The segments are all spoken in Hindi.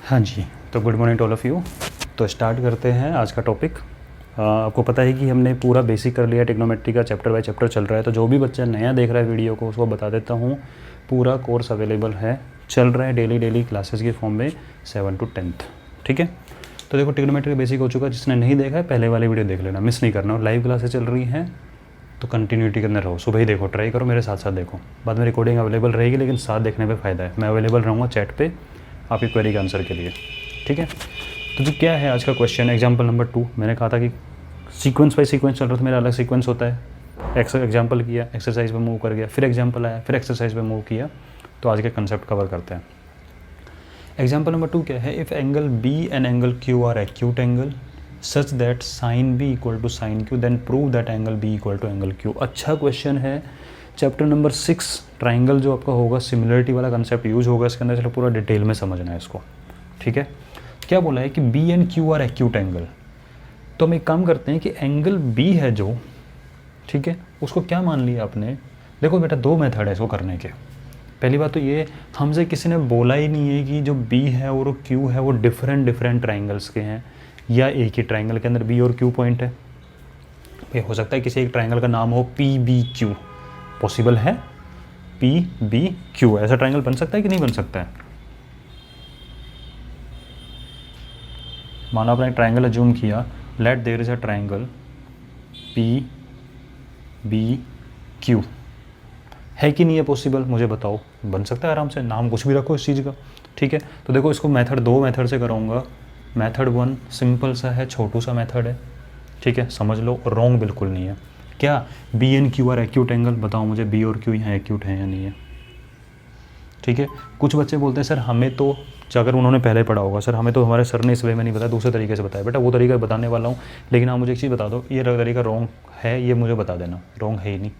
हाँ जी, तो good morning to all of you. तो स्टार्ट करते हैं आज का टॉपिक। आपको पता है कि हमने पूरा बेसिक कर लिया, ट्रिग्नोमेट्री का चैप्टर बाय चैप्टर चल रहा है। तो जो भी बच्चा नया देख रहा है वीडियो को उसको बता देता हूँ, पूरा कोर्स अवेलेबल है, चल रहा है डेली क्लासेस के फॉर्म में 7 to 10th। ठीक है, तो देखो ट्रिग्नोमेट्री का बेसिक हो चुका है। जिसने नहीं देखा है पहले वाली वीडियो देख लेना, मिस नहीं करना। और लाइव क्लासेस चल रही हैं तो कंटिन्यूटी के अंदर रहो, सुबह ही देखो, ट्राई करो, मेरे साथ साथ देखो। बाद में रिकॉर्डिंग अवेलेबल रहेगी, लेकिन साथ देखने पे फ़ायदा है। मैं अवेलेबल रहूँगा चैट पे आपकी क्वेरी के आंसर के लिए। ठीक है, तो जो क्या है आज का क्वेश्चन, एग्जाम्पल नंबर 2। मैंने कहा था कि सीक्वेंस बाय सीक्वेंस चल रहा था, मेरा अलग सीक्वेंस होता है। एग्जाम्पल किया, एक्सरसाइज पे मूव कर गया, फिर एग्जाम्पल आया, फिर एक्सरसाइज पे मूव किया। तो आज के कंसेप्ट कवर करते हैं। एग्जाम्पल नंबर 2 क्या है, if angle B and angle Q are acute angle such that sine B equal to sine Q, then prove that angle B equal to angle Q. अच्छा क्वेश्चन है। चैप्टर नंबर 6 ट्राइंगल जो आपका होगा, सिमिलरिटी वाला कंसेप्ट यूज होगा इसके अंदर। चलो पूरा डिटेल में समझना है इसको। ठीक है, क्या बोला है कि B and Q are acute angle. तो हम एक काम करते हैं कि एंगल बी है जो, ठीक है, उसको क्या मान लिया आपने। देखो बेटा, दो मेथड है इसको करने के। पहली बात तो ये, हमसे किसी ने बोला ही नहीं है कि जो बी है और क्यू है वो डिफरेंट ट्राइंगल्स के हैं, या एक ही ट्राइंगल के अंदर बी और क्यू पॉइंट है। ये हो सकता है किसी एक ट्राइंगल का नाम हो पी बी क्यू, पॉसिबल है। पी बी क्यू ऐसा ट्राइंगल बन सकता है कि नहीं बन सकता है। मानो आपने एक ट्राइंगल अज्यूम किया, let there is a triangle P B Q, है कि नहीं है पॉसिबल, मुझे बताओ। बन सकता है आराम से, नाम कुछ भी रखो इस चीज़ का। ठीक है, तो देखो इसको मेथड, दो मेथड से कराऊंगा। मेथड 1 सिंपल सा है, छोटू सा मेथड है। ठीक है, समझ लो, रॉन्ग बिल्कुल नहीं है। क्या B and Q are acute angle, बताओ मुझे बी और क्यू यहाँ एक्यूट है या नहीं है। ठीक है, कुछ बच्चे बोलते हैं सर हमें तो, अगर उन्होंने पहले पढ़ा होगा, सर हमें तो हमारे सर ने इस वे में नहीं बताया, दूसरे तरीके से बताया। बेटा वो तरीका बताने वाला हूँ, लेकिन आप मुझे एक चीज़ बता दो, ये तरीका रॉन्ग है, ये मुझे बता देना। रॉन्ग है ही नहीं।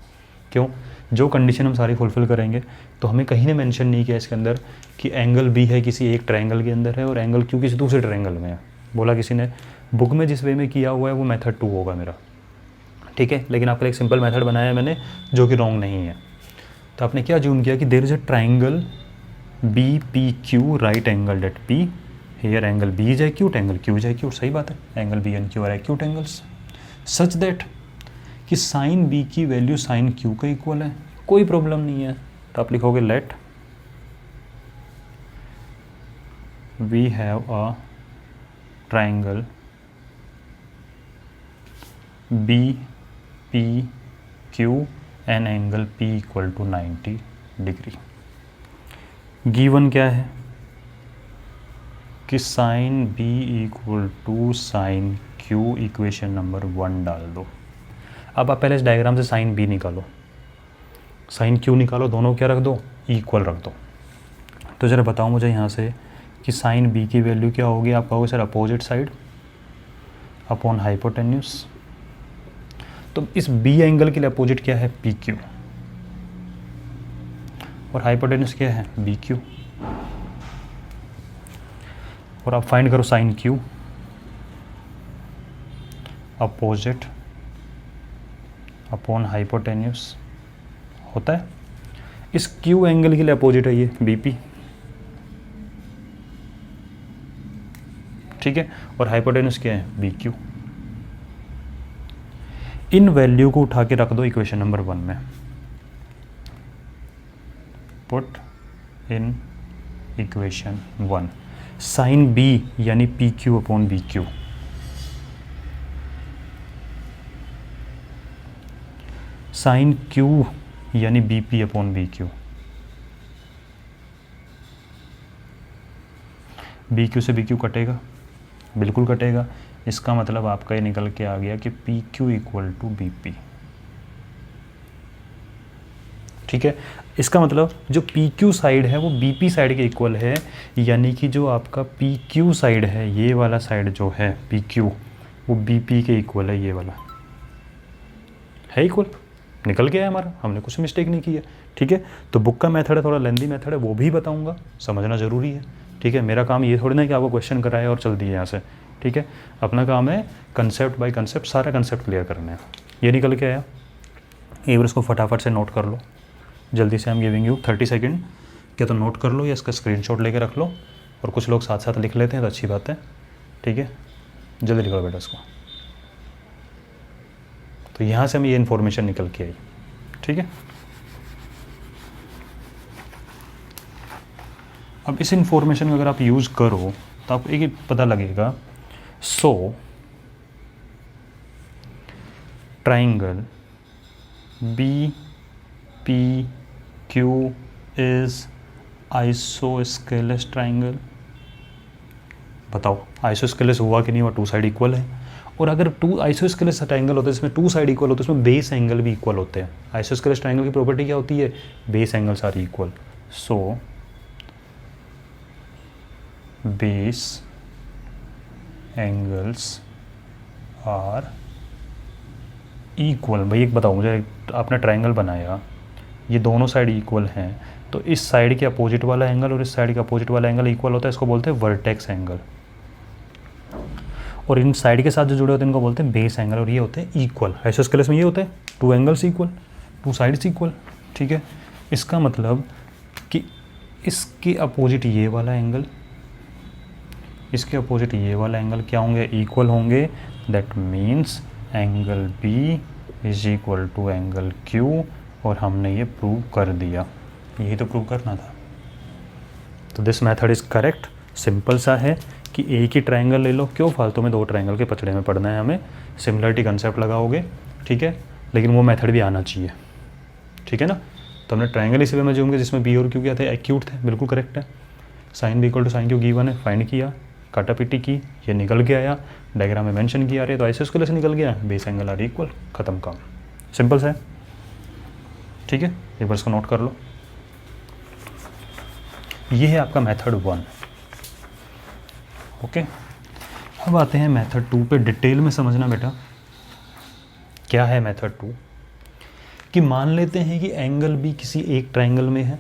क्यों? जो कंडीशन हम सारी फुलफिल करेंगे। तो हमें कहीं ने मेंशन नहीं किया इसके अंदर कि एंगल बी है किसी एक ट्रायंगल के अंदर है और एंगल क्यू किसी दूसरे ट्रायंगल में है। बोला किसी ने, बुक में जिस वे में किया हुआ है वो मेथड 2 होगा मेरा। ठीक है, लेकिन आपके लिए एक सिंपल मेथड बनाया है मैंने, जो कि रॉन्ग नहीं है। तो आपने क्या अज्यूम किया कि there is a triangle B P Q right angle at P, here angle B is acute, angle Q is acute. सही बात है, angle B and Q are acute angles such that कि साइन बी की वैल्यू साइन क्यू के इक्वल है। कोई प्रॉब्लम नहीं है। तो आप लिखोगे let we have a triangle B P Q and angle P equal to 90 degree. Given क्या है कि sine B equal to sine Q, equation number 1 डाल दो। अब आप पहले इस डायग्राम से साइन बी निकालो, साइन क्यू निकालो, दोनों क्या रख दो, इक्वल रख दो। तो ज़रा बताओ मुझे यहाँ से कि साइन बी की वैल्यू क्या होगी। आप कहोगे sir opposite side upon hypotenuse. तो इस बी एंगल के लिए अपोजिट क्या है, पी क्यू, और हाइपोटेन्यूस क्या है, बी क्यू। और आप फाइंड करो sine Q, opposite upon hypotenuse होता है। इस क्यू एंगल के लिए अपोजिट है ये बीपी। ठीक है, और हाइपोटेन्यूस क्या है, बी क्यू। इन वैल्यू को उठा के रख दो इक्वेशन नंबर 1 में। Put in equation 1 sine b यानी p q upon b q, sine q यानी b p upon b q. B q से बी क्यू कटेगा, बिल्कुल कटेगा। इसका मतलब आपका ये निकल के आ गया कि P Q equal to B P. ठीक है, इसका मतलब जो पी क्यू साइड है वो बी पी साइड के इक्वल है, यानी कि जो आपका पी क्यू साइड है, ये वाला साइड जो है पी क्यू, वो बी पी के इक्वल है, ये वाला है इक्वल। निकल गया है हमारा, हमने कुछ मिस्टेक नहीं की है। ठीक है, तो बुक का मेथड है, थोड़ा लेंदी मेथड है, वो भी बताऊंगा, समझना ज़रूरी है। ठीक है, मेरा काम ये थोड़ी ना कि आपको क्वेश्चन कराए और चल दिए यहाँ से। ठीक है, अपना काम है कंसेप्ट बाय कंसेप्ट सारा कंसेप्ट क्लियर करना है। ये निकल के आया, एक बार इसको फटाफट से नोट कर लो जल्दी से। I am giving you 30 second, क्या तो नोट कर लो या इसका स्क्रीनशॉट लेके रख लो और कुछ लोग साथ साथ लिख लेते हैं तो अच्छी बात है, ठीक है। जल्दी लिखो बेटा इसको। तो यहाँ से हमें ये इन्फॉर्मेशन निकल के आई, ठीक है। अब इस इन्फॉर्मेशन को अगर आप यूज़ करो तो आपको एक ही पता लगेगा। So triangle B P Q is isosceles triangle. बताओ आइसोस्केलेस हुआ कि नहीं हुआ? टू साइड इक्वल है। और अगर टू आइसोस्केलेस ट्राइंगल होता है जिसमें टू साइड इक्वल होते हैं, उसमें बेस एंगल भी इक्वल होते हैं। आइसोस्केलेस ट्राइंगल की प्रॉपर्टी क्या होती है? Base angles are equal. So base angles are equal. भाई एक बताओ मुझे, आपने ट्राइंगल बनाया, ये दोनों साइड इक्वल हैं, तो इस साइड के अपोजिट वाला एंगल और इस साइड का अपोजिट वाला एंगल इक्वल होता है, इसको बोलते हैं वर्टेक्स एंगल। और इन साइड के साथ जो जुड़े होते हैं इनको बोलते हैं बेस एंगल, और ये होते हैं इक्वल। आइसोस्केलेस में ये होते हैं two angles equal, two sides equal, ठीक है। इसका मतलब कि इसके अपोजिट ये वाला एंगल, इसके अपोजिट ये वाला एंगल क्या होंगे? इक्वल होंगे। That means angle B is equal to angle Q, और हमने ये प्रूव कर दिया। यही तो प्रूव करना था। तो this method is correct. Simple सा है कि एक ही ट्राइंगल ले लो, क्यों फालतू में दो ट्राइंगल के पचड़े में पड़ना है हमें। सिमिलरिटी कंसेप्ट लगाओगे, ठीक है, लेकिन वो मेथड भी आना चाहिए, ठीक है ना। तो हमने ट्राइंगल इसी वे में जोड़ेंगे जिसमें बी और क्यू क्या थे? एक्यूट थे, बिल्कुल करेक्ट है। Sine B equal to sine Q given है, फाइंड किया, काटापीटी की, ये निकल के आया, डायग्राम में मेंशन किया, रहे तो आइसोस्केलेस निकल गया, बेस एंगल आर इक्वल, खत्म काम। सिंपल सा है, ठीक है। एक बार इसको नोट कर लो। ये है आपका मेथड 1, ओके। अब आते हैं मेथड 2 पे। डिटेल में समझना बेटा क्या है मेथड 2। कि मान लेते हैं कि एंगल बी किसी एक ट्राइंगल में है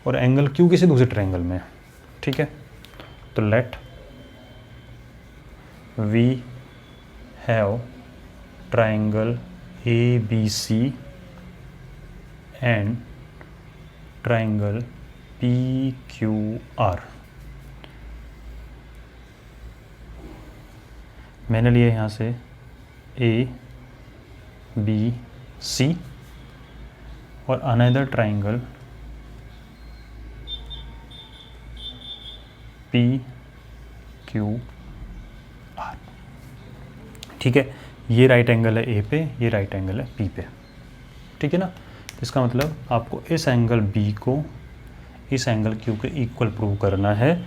और एंगल क्यू किसी दूसरे ट्राइंगल में है, ठीक है। तो let we have triangle A B C and triangle P Q R. मैंने लिया यहाँ से ए बी सी और another triangle P Q R, ठीक है। ये राइट एंगल है ए पे, ये राइट एंगल है पी पे, ठीक है ना। इसका मतलब आपको इस एंगल बी को इस एंगल क्यू के इक्वल प्रूव करना है।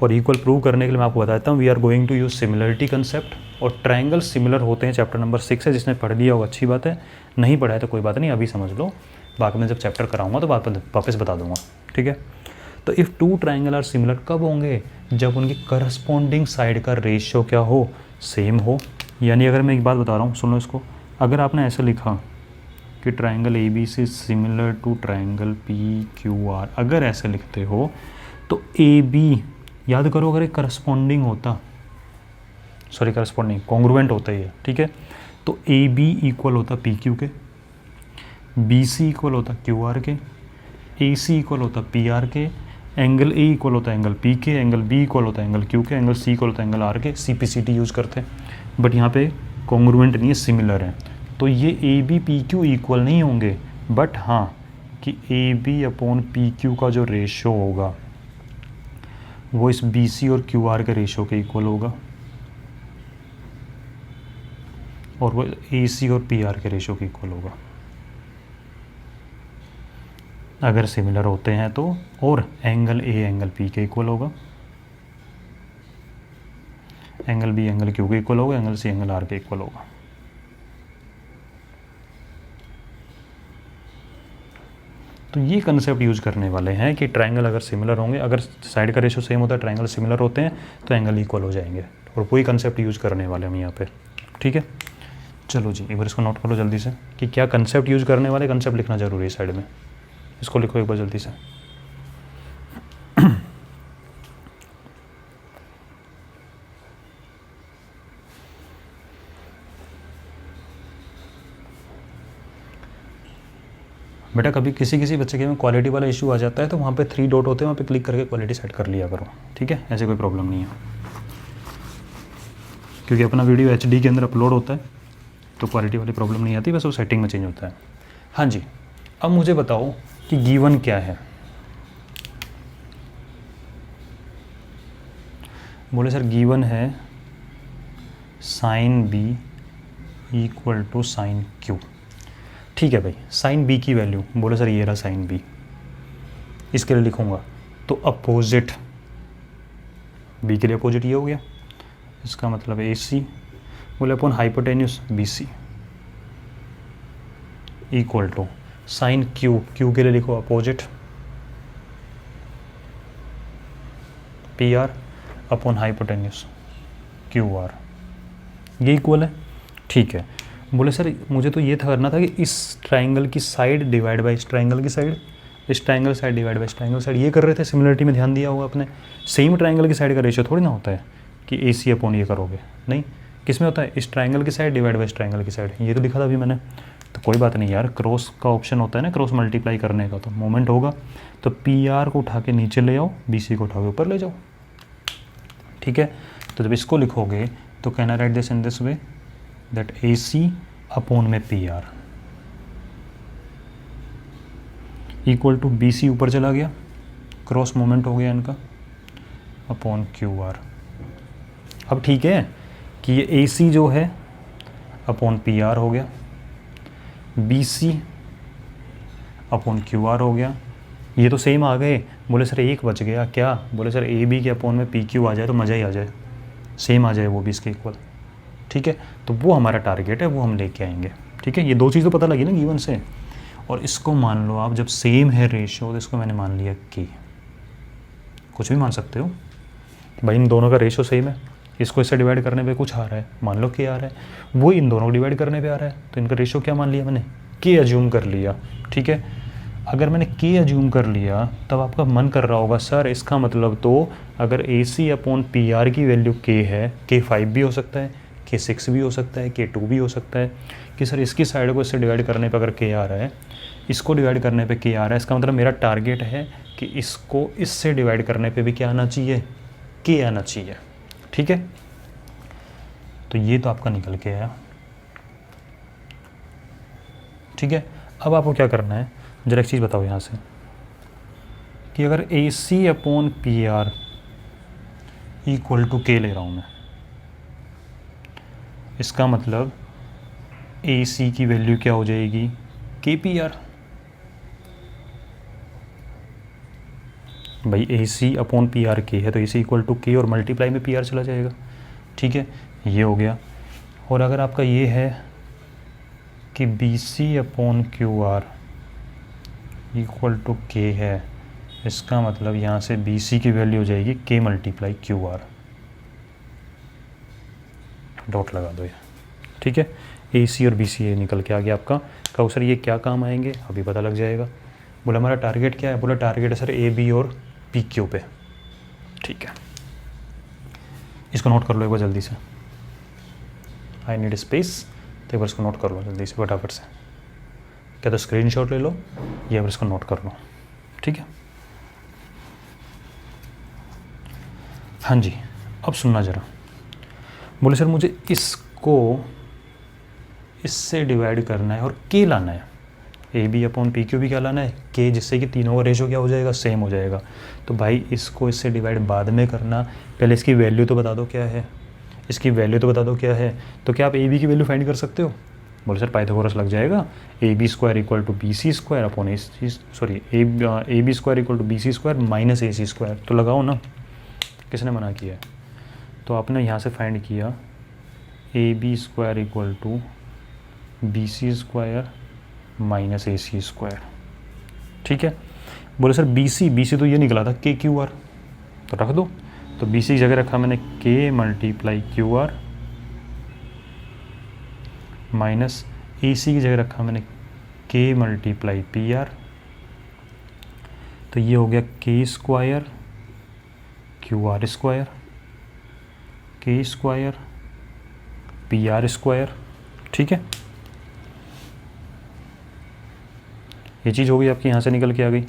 और इक्वल प्रूव करने के लिए मैं आपको बताता हूँ, we are going to use similarity concept. और ट्राइंगल सिमिलर होते हैं, चैप्टर नंबर 6 है, जिसने पढ़ लिया होगा अच्छी बात है, नहीं पढ़ा है तो कोई बात नहीं, अभी समझ लो, बाकी मैं जब चैप्टर कराऊंगा तो वापस बता दूंगा, ठीक है। तो if two triangle are similar कब होंगे? जब उनकी करस्पॉन्डिंग साइड का रेशियो क्या हो? सेम हो। यानी अगर मैं एक बात बता रहा हूँ, सुनो इसको, अगर आपने ऐसे लिखा कि triangle A B C similar to triangle P Q R, अगर ऐसे लिखते हो तो ए बी, याद करो, अगर एक करस्पॉन्डिंग होता, सॉरी करस्पॉन्डिंग कॉन्ग्रुएंट होता ही है, ठीक है, तो ए बी इक्वल होता पी क्यू के, बी सी इक्वल होता क्यू आर के, ए सी इक्वल होता पी आर के, एंगल ए इक्वल होता एंगल पी के, एंगल बी इक्वल होता एंगल क्यू के, एंगल सी इक्वल होता एंगल आर के। C P C T use करते हैं, बट यहाँ पे कॉन्ग्रुएंट नहीं है, सिमिलर है। तो ये A B P Q equal नहीं होंगे, बट हाँ कि A B upon P Q का जो रेशो होगा वो इस बी सी और क्यू आर के रेशो के इक्वल होगा, और वो ए सी और पी आर के रेशो के इक्वल होगा अगर सिमिलर होते हैं तो। और एंगल ए एंगल पी के इक्वल होगा, एंगल बी एंगल क्यू के इक्वल होगा, एंगल सी एंगल आर के इक्वल होगा। तो ये कंसेप्ट यूज़ करने वाले हैं कि ट्राइंगल अगर सिमिलर होंगे, अगर साइड का रेशो सेम होता है, ट्राइंगल सिमिलर होते हैं तो एंगल इक्वल हो जाएंगे, और वही कंसेप्ट यूज़ करने वाले हम यहाँ पे, ठीक है। चलो जी, एक बार इसको नोट कर लो जल्दी से कि क्या कंसेप्ट यूज़ करने वाले, कंसेप्ट लिखना जरूरी है साइड में, इसको लिखो एक बार जल्दी से। बेटा कभी किसी किसी बच्चे के में क्वालिटी वाला इशू आ जाता है तो वहाँ पे 3 डॉट होते हैं, वहाँ पे क्लिक करके क्वालिटी सेट कर लिया करो, ठीक है, ऐसे कोई प्रॉब्लम नहीं है। क्योंकि अपना वीडियो HD के अंदर अपलोड होता है तो क्वालिटी वाली प्रॉब्लम नहीं आती, बस वो सेटिंग में चेंज होता है। हाँ जी, अब मुझे बताओ कि गिवन क्या है। बोले सर गिवन है sine B equal to sine Q। ठीक है भाई, साइन B की वैल्यू, बोले सर ये रहा साइन B, इसके लिए लिखूँगा तो अपोजिट B के लिए अपोजिट ये हो गया, इसका मतलब AC बोले upon hypotenuse BC equal to sine Q के लिए लिखो opposite PR upon hypotenuse QR, ये इक्वल है। ठीक है, बोले सर मुझे तो ये करना था कि इस ट्राइंगल की साइड डिवाइड बाय इस ट्राइंगल की साइड, इस ट्राइंगल साइड डिवाइड बाय इस ट्राइंगल साइड, ये कर रहे थे। सिमिलरिटी में ध्यान दिया होगा आपने, सेम ट्राइंगल की साइड का रेशियो थोड़ी ना होता है कि AC अपॉन ये करोगे, नहीं, किस में होता है, इस ट्राइंगल की साइड डिवाइड बाय इस ट्राइंगल की साइड, ये तो लिखा था अभी मैंने। तो कोई बात नहीं यार, क्रॉस का ऑप्शन होता है ना, क्रॉस मल्टीप्लाई करने का, तो मोमेंट होगा तो PR को उठा के नीचे ले आओ, BC को उठा के ऊपर ले जाओ, ठीक है। तो जब इसको लिखोगे तो can I right this in this way that AC upon में PR इक्वल टू BC ऊपर चला गया, क्रॉस मोमेंट हो गया इनका, अपॉन QR। अब ठीक है कि ये AC जो है अपॉन PR हो गया, BC अपॉन QR हो गया, ये तो सेम आ गए। बोले सर एक बच गया क्या, बोले सर AB के अपॉन में PQ आ जाए तो मज़ा ही आ जाए, सेम आ जाए वो भी इसके इक्वल, ठीक है। तो वो हमारा टारगेट है, वो हम लेके आएंगे, ठीक है। ये दो चीज़ तो पता लगी ना गिवन से। और इसको मान लो आप, जब सेम है रेशियो तो इसको मैंने मान लिया K, कुछ भी मान सकते हो भाई, इन दोनों का रेशियो सेम है, इसको इससे डिवाइड करने पे कुछ आ रहा है, मान लो K आ रहा है, वो इन दोनों को डिवाइड करने पे आ रहा है, तो इनका रेशियो क्या मान लिया मैंने, K एज्यूम कर लिया, ठीक है। अगर मैंने K एज्यूम कर लिया तब आपका मन कर रहा होगा सर इसका मतलब तो अगर AC अपॉन PR की वैल्यू K है, K5 भी हो सकता है, K6 भी हो सकता है, K2 भी हो सकता है, कि सर इसकी साइड को इससे डिवाइड करने पे अगर K आ रहा है, इसको डिवाइड करने पे K आ रहा है, इसका मतलब मेरा टारगेट है कि इसको इससे डिवाइड करने पे भी क्या आना चाहिए, K आना चाहिए, ठीक है। तो ये तो आपका निकल के आया, ठीक है। अब आपको क्या करना है, जरा एक चीज़ बताओ यहाँ से कि अगर AC upon PR equal to K ले रहा हूँ मैं, इसका मतलब AC की वैल्यू क्या हो जाएगी, KPR। भाई AC अपॉन PR K है तो AC इक्वल टू K और मल्टीप्लाई में PR चला जाएगा, ठीक है, ये हो गया। और अगर आपका ये है कि BC upon QR equal to K है, इसका मतलब यहाँ से BC की वैल्यू हो जाएगी K मल्टीप्लाई QR, डॉट लगा दो ये, ठीक है। AC और BC ये निकल के आ गया आपका। कहो सर ये क्या काम आएंगे, अभी पता लग जाएगा। बोला हमारा टारगेट क्या है, बोला टारगेट है सर AB और PQ पे, ठीक है। इसको नोट कर लो एक बार जल्दी से, आई नीड स्पेस, तो एक बार इसको नोट कर लो जल्दी से फटाफट से, क्या तो स्क्रीनशॉट ले लो या फिर इसको नोट कर लो, ठीक है। हाँ जी, अब सुनना ज़रा। बोले सर मुझे इसको इससे डिवाइड करना है और K लाना है, AB अपॉन PQ भी क्या लाना है, K, जिससे कि तीनों का रेशियो क्या हो जाएगा, सेम हो जाएगा। तो भाई इसको इससे डिवाइड बाद में करना, पहले इसकी वैल्यू तो बता दो क्या है, इसकी वैल्यू तो बता दो क्या है। तो क्या आप AB की वैल्यू फाइंड कर सकते हो, बोले सर पाइथागोरस लग जाएगा, AB square equal to BC square upon AB square equal to BC square minus AC square, तो लगाओ ना, किसने मना किया है। तो आपने यहाँ से फाइंड किया AB square equal to BC square minus AC square, ठीक है। बोले सर BC तो ये निकला था KQR, तो रख दो। तो BC की जगह रखा मैंने K multiply QR minus AC की जगह रखा मैंने K मल्टीप्लाई PR, तो ये हो गया K square QR square K square PR square, ठीक है। ये चीज़ हो गई आपकी, यहाँ से निकल के आ गई।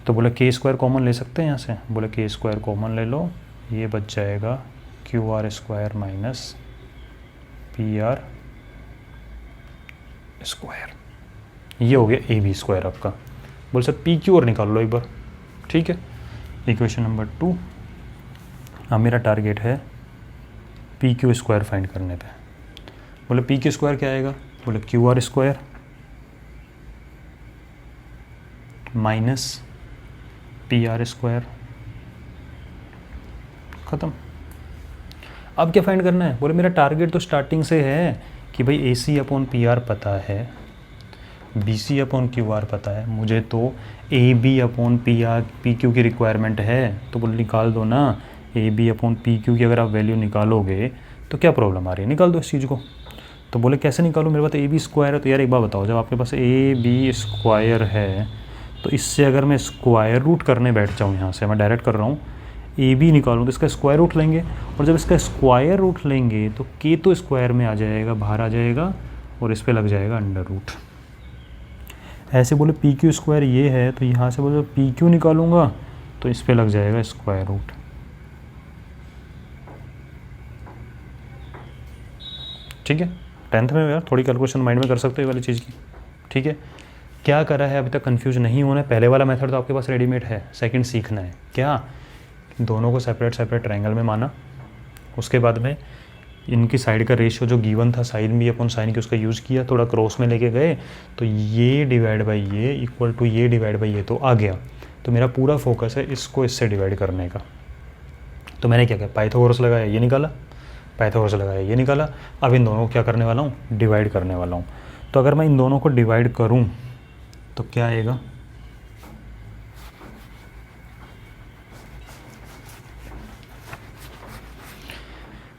तो बोले के स्क्वायर कॉमन ले सकते हैं यहाँ से, बोले के स्क्वायर कॉमन ले लो, ये बच जाएगा Q R square minus P R square, ये हो गया ए बी स्क्वायर आपका। बोले सर पी क्यू और निकाल लो एक बार, ठीक है। इक्वेशन नंबर 2, अब मेरा टारगेट है पी क्यू स्क्वायर फाइंड करने पे। बोले पी क्यू स्क्वायर क्या आएगा, बोले Q R square minus P R square, ख़त्म। अब क्या फाइंड करना है, बोले मेरा टारगेट तो स्टार्टिंग से है कि भाई A C upon P R पता है, B C upon Q R पता है, मुझे तो A B upon P R P Q की रिक्वायरमेंट है। तो बोले निकाल दो ना, A B upon P Q की अगर आप वैल्यू निकालोगे तो क्या प्रॉब्लम आ रही है, निकाल दो इस चीज़ को। तो बोले कैसे निकालो, मेरे पास ए बी स्क्वायर है। तो यार एक बार बताओ, जब आपके पास ए बी स्क्वायर है तो इससे अगर मैं स्क्वायर रूट करने बैठ जाऊँ, यहाँ से मैं डायरेक्ट कर रहा हूँ, ए बी निकालूँ तो इसका स्क्वायर रूट लेंगे, और जब इसका स्क्वायर रूट लेंगे तो के तो स्क्वायर में आ जाएगा, बाहर आ जाएगा, और इस पर लग जाएगा अंडर रूट। ऐसे बोले पी क्यू स्क्वायर ये है, तो यहाँ से बोले पी क्यू निकालूंगा तो इस पर लग जाएगा स्क्वायर रूट। ठीक है, 10th में यार थोड़ी कैलकुलेशन माइंड में कर सकते हो ये वाली चीज़ की, ठीक है। क्या करा है अभी तक, कंफ्यूज नहीं होना है। पहले वाला मेथड तो आपके पास रेडीमेड है, सेकंड सीखना है। क्या, दोनों को सेपरेट सेपरेट ट्रायंगल में माना, उसके बाद में इनकी साइड का रेशियो जो गिवन था साइन बी अपॉन साइन की, उसका यूज़ किया, थोड़ा क्रॉस में लेके गए तो ये डिवाइड बाई ये इक्वल टू ये डिवाइड बाई ये तो आ गया। तो मेरा पूरा फोकस है इसको इससे डिवाइड करने का। तो मैंने क्या किया, पाइथागोरस लगाया, ये निकाला, पाइथागोरस लगाया, ये निकाला। अब इन दोनों को क्या करने वाला हूँ, डिवाइड करने वाला हूँ। तो अगर मैं इन दोनों को डिवाइड करूँ तो क्या आएगा,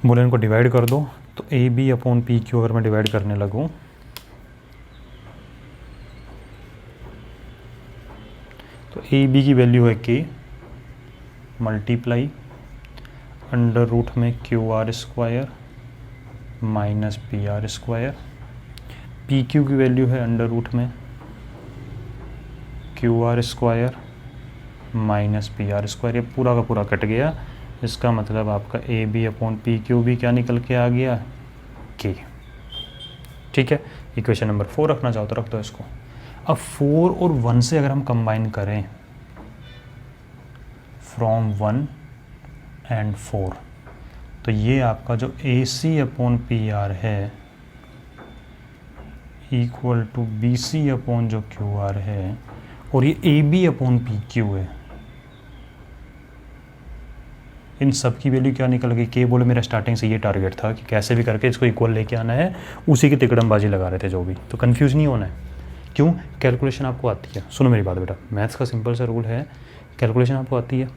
बोले इनको डिवाइड कर दो। तो A B upon P Q अगर मैं डिवाइड करने लगूँ तो ए बी की वैल्यू है के मल्टीप्लाई अंडर रूट में Q R square minus P R square, P Q की वैल्यू है अंडर रूट में Q R square minus P R square. ये पूरा का पूरा कट गया, इसका मतलब आपका A B upon P Q भी क्या निकल के आ गया, के। ठीक है, इक्वेशन नंबर 4 रखना चाहो तो रख दो इसको। अब 4 और 1 से अगर हम कंबाइन करें, फ्रॉम 1 एंड 4, तो ये आपका जो A C upon P R है equal to B C upon जो क्यू आर है, और ये A B upon P Q है। इन सब की वैल्यू क्या निकल गई, के। बोले मेरा स्टार्टिंग से ये टारगेट था कि कैसे भी करके इसको इक्वल लेके आना है, उसी की तिकड़मबाजी लगा रहे थे जो भी। तो कंफ्यूज नहीं होना है, क्यों, कैलकुलेशन आपको आती है। सुनो मेरी बात बेटा, मैथ्स का सिंपल सा रूल है, कैलकुलेशन आपको आती है।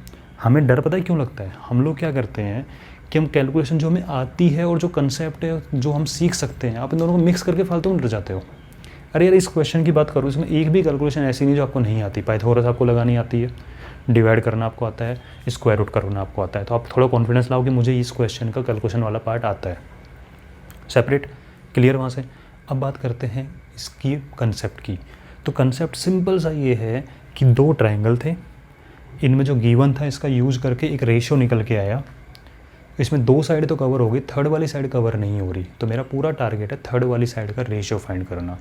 हमें डर पता है क्यों लगता है, हम लोग क्या करते हैं कि हम कैलकुलेशन जो हमें आती है और जो कंसेप्ट है जो हम सीख सकते हैं, आप इन दोनों को मिक्स करके फालतू में डर जाते हो। अरे यार इस क्वेश्चन की बात करूँ, इसमें एक भी कैलकुलेशन ऐसी नहीं जो आपको नहीं आती। पाइथागोरस आपको लगानी आती है, डिवाइड करना आपको आता है, स्क्वायर रूट करना आपको आता है। तो आप थोड़ा कॉन्फिडेंस लाओ कि मुझे इस क्वेश्चन का कैलकुलेशन वाला पार्ट आता है सेपरेट, क्लियर वहाँ से। अब बात करते हैं इसकी कंसेप्ट की। तो कंसेप्ट सिंपल सा ये है कि दो ट्रायंगल थे, इनमें जो गिवन था इसका यूज़ करके एक रेशियो निकल के आया। इसमें दो साइड तो कवर हो गई, थर्ड वाली साइड कवर नहीं हो रही। तो मेरा पूरा टारगेट है थर्ड वाली साइड का रेशियो फाइंड करना,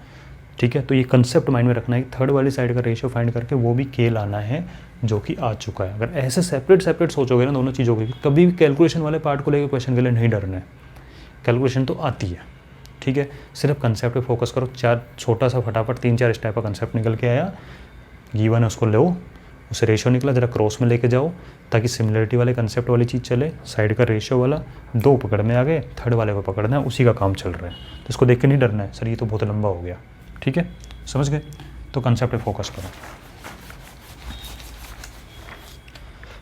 ठीक है। तो ये कंसेप्ट माइंड में रखना है कि थर्ड वाली साइड का रेशियो फाइंड करके वो भी के लाना है, जो कि आ चुका है। अगर ऐसे सेपरेट सेपरेट सोचोगे ना दोनों चीज़ों की, कभी भी कैलकुलेशन वाले पार्ट को लेकर क्वेश्चन के लिए नहीं डरना है। कैलकुलेशन तो आती है, ठीक है, सिर्फ कंसेप्ट पे फोकस करो। छोटा सा फटाफट 3-4 स्टेप का कंसेप्ट निकल के आया, गिवन है उसको लो, उसे रेशियो निकला, ज़रा क्रॉस में लेके जाओ ताकि सिमिलरिटी वाले कंसेप्ट वाली चीज़ चले। साइड का रेशियो वाला दो पकड़ में आ गए, थर्ड वाले को पकड़ना है, उसी का काम चल रहा है। तो इसको देख के नहीं डरना है, सर ये तो बहुत लंबा हो गया, ठीक है, समझ गए। तो कंसेप्ट पे फोकस करो।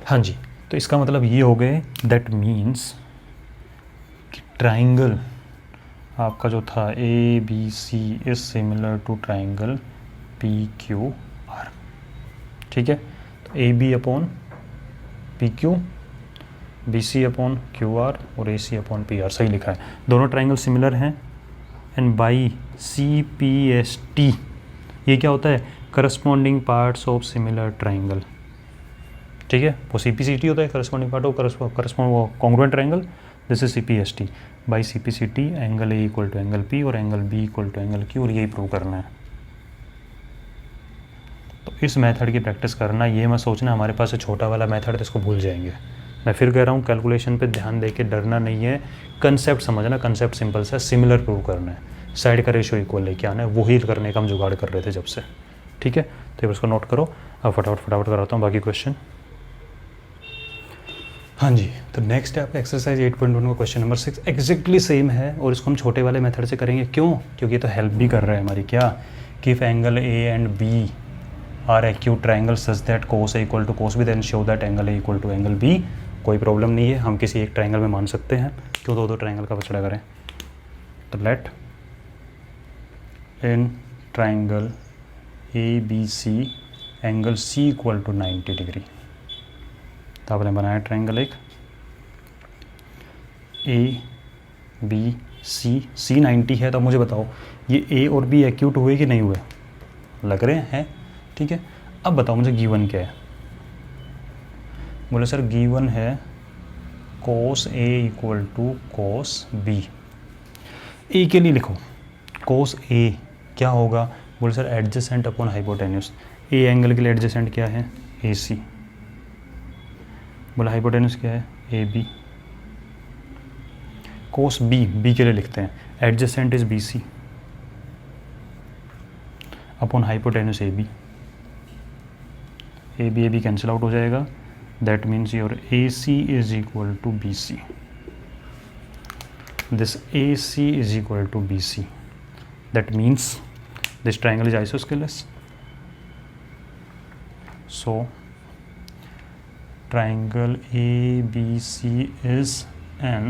हाँ जी, तो इसका मतलब ये हो गए, दैट मीन्स कि ट्राइंगल आपका जो था A B C is similar to triangle P Q R, ठीक है। तो A B upon P Q, B C upon Q R और A C upon P R, सही लिखा है। दोनों ट्राइंगल सिमिलर हैं, एंड बाई CPST, ये क्या होता है, corresponding parts of similar triangle, ठीक है। वो CPCT होता है, corresponding part of congruent triangle, this is CPST। By CPCT angle A equal to angle P और angle B equal to angle Q, और यही प्रूव करना है। तो इस मेथड की प्रैक्टिस करना, ये मत सोचना हमारे पास है छोटा वाला मेथड तो इसको भूल जाएंगे। मैं फिर कह रहा हूँ, कैलकुलेशन पे ध्यान दे के डरना नहीं है, कंसेप्ट समझना। कंसेप्ट सिंपल सा, सिमिलर प्रूव करना है, साइड का रेशियो इक्वल लेके आना है, वही करने का हम जुगाड़ कर रहे थे जब से, ठीक है। तो इसको नोट करो। अब फटाफट कराता हूँ बाकी क्वेश्चन। हाँ जी, तो नेक्स्ट है आपका एक्सरसाइज 8.1 का क्वेश्चन नंबर 6, एग्जैक्टली सेम है और इसको हम छोटे वाले मेथड से करेंगे। क्यों? क्योंकि ये तो हेल्प भी कर रहा है हमारी, क्या कि if angle A and B are acute triangle such that cos A equal to cos B, then show that angle A equal to angle B। कोई प्रॉब्लम नहीं है, हम किसी एक ट्राइंगल में मान सकते हैं, क्यों दो ट्राइंगल का बछड़ा करें। तो let in triangle ABC angle C equal to 90 degree. तो आपने बनाया ट्राइंगल एक ABC 90 है। तो मुझे बताओ ये A और B एक्यूट हुए कि नहीं हुए? लग रहे हैं, ठीक है। अब बताओ मुझे गिवन क्या है। बोले सर गिवन है cos A equal to cos B। A के लिए लिखो कोस A क्या होगा? बोले sir adjacent upon hypotenuse. A angle के लिए एडजेसेंट क्या है? AC। बोला हाइपोटेन्यूस क्या है? AB। कोस B के लिए लिखते हैं adjacent is BC upon hypotenuse AB। AB cancel out हो जाएगा, that means your AC is equal to BC। This AC is equal to BC, that means this triangle is isosceles. So triangle ABC is an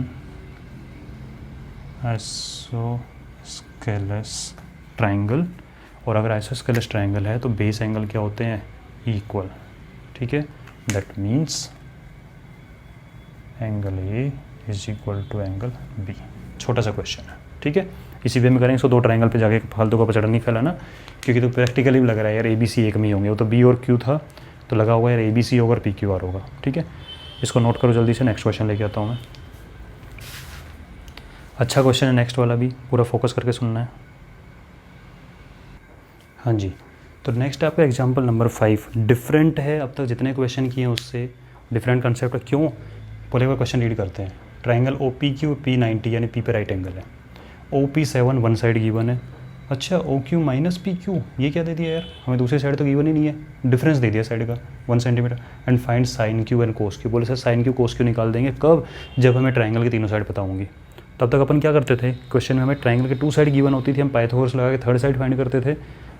isosceles triangle, और अगर isosceles triangle है तो बेस एंगल क्या होते हैं? इक्वल, ठीक है। That means angle A is equal to angle B। छोटा सा क्वेश्चन है, ठीक है। इसी वे में करेंगे। सो दो ट्राइंगल पे जाके फालतू का पचड़ा नहीं फैलाना, क्योंकि तो प्रैक्टिकली भी लग रहा है यार ABC एक में ही होंगे, वो तो B और Q था तो लगा हुआ है यार ABC होगा और PQR होगा, ठीक है। इसको नोट करो जल्दी से, नेक्स्ट क्वेश्चन लेके आता हूँ मैं। अच्छा क्वेश्चन है नेक्स्ट वाला भी, पूरा फोकस करके सुनना है। हाँ जी, तो नेक्स्ट आपका एग्जांपल नंबर 5 डिफरेंट है, अब तक जितने क्वेश्चन किए हैं उससे डिफरेंट कंसेप्ट है। क्यों? पूरे का क्वेश्चन रीड करते हैं। ट्राइंगल OPQ P90 यानी P पे राइट एंगल है, OP7 वन साइड गिवन है। अच्छा OQ माइनस PQ ये क्या दे दिया यार, हमें दूसरी साइड तो गिवन ही नहीं है, डिफरेंस दे दिया साइड का 1 centimetre. And find sign Q and cos Q। बोले सर साइन Q कोस Q निकाल देंगे कब? जब हमें ट्राइंगल की तीनों साइड पता होंगी। तब तक अपन क्या करते थे, क्वेश्चन में हमें ट्राइंगल की 2 साइड गिवन होती थी, हम पाइथागोरस लगा के थर्ड साइड फाइंड करते थे,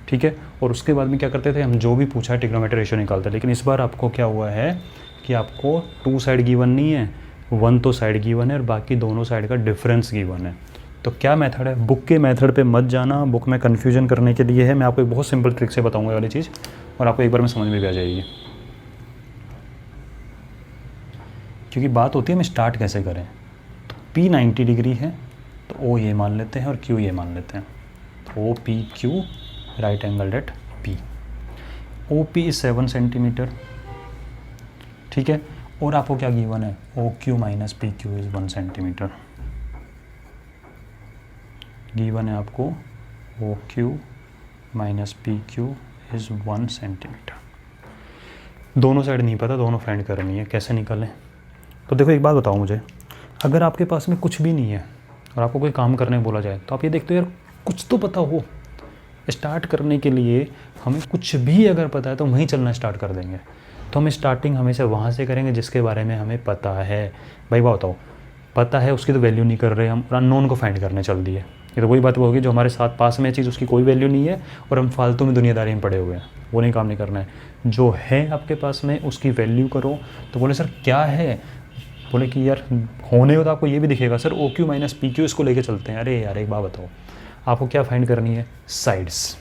ठीक है। और उसके बाद में क्या करते थे, हम जो भी पूछा है ट्रिग्नोमेट्री रेशियो निकालते। लेकिन इस बार आपको क्या हुआ है कि आपको 2 साइड गिवन नहीं है, 1 तो साइड गिवन है और बाकी दोनों साइड का डिफरेंस गिवन है। तो क्या मेथड है? बुक के मेथड पे मत जाना, बुक में कन्फ्यूजन करने के लिए है। मैं आपको एक बहुत सिंपल ट्रिक से बताऊंगा ये वाली चीज़, और आपको एक बार में समझ में भी आ जाएगी। क्योंकि बात होती है हम स्टार्ट कैसे करें। तो P 90 डिग्री है तो O ये मान लेते हैं और Q ये मान लेते हैं। तो OPQ right angle at P। OP is 7 centimetre, ठीक है। और आपको क्या गिवन है? OQ minus PQ is 1 centimetre. Given है आपको OQ minus PQ is 1 centimetre. दोनों साइड नहीं पता, दोनों फाइंड करनी है, कैसे निकालें? तो देखो एक बात बताओ मुझे, अगर आपके पास में कुछ भी नहीं है और आपको कोई काम करने बोला जाए तो आप ये देखते हो यार कुछ तो पता हो। स्टार्ट करने के लिए हमें कुछ भी अगर पता है तो वहीं चलना स्टार्ट कर देंगे। तो हम स्टार्टिंग हमेशा वहाँ से करेंगे जिसके बारे में हमें पता है। भाई बात बताओ, पता है उसकी तो वैल्यू नहीं कर रहे हम, और अननोन को फाइंड करने चल दिए। ये तो वही बात होगी जो हमारे साथ पास में चीज़ उसकी कोई वैल्यू नहीं है और हम फालतू में दुनियादारी में पड़े हुए हैं, वो नहीं काम नहीं करना है। जो है आपके पास में उसकी वैल्यू करो। तो बोले सर क्या है? बोले कि यार होने हो तो आपको ये भी दिखेगा सर OQ माइनस PQ, इसको लेके चलते हैं। अरे यार एक बात बताओ, आपको क्या फाइंड करनी है? साइड्स।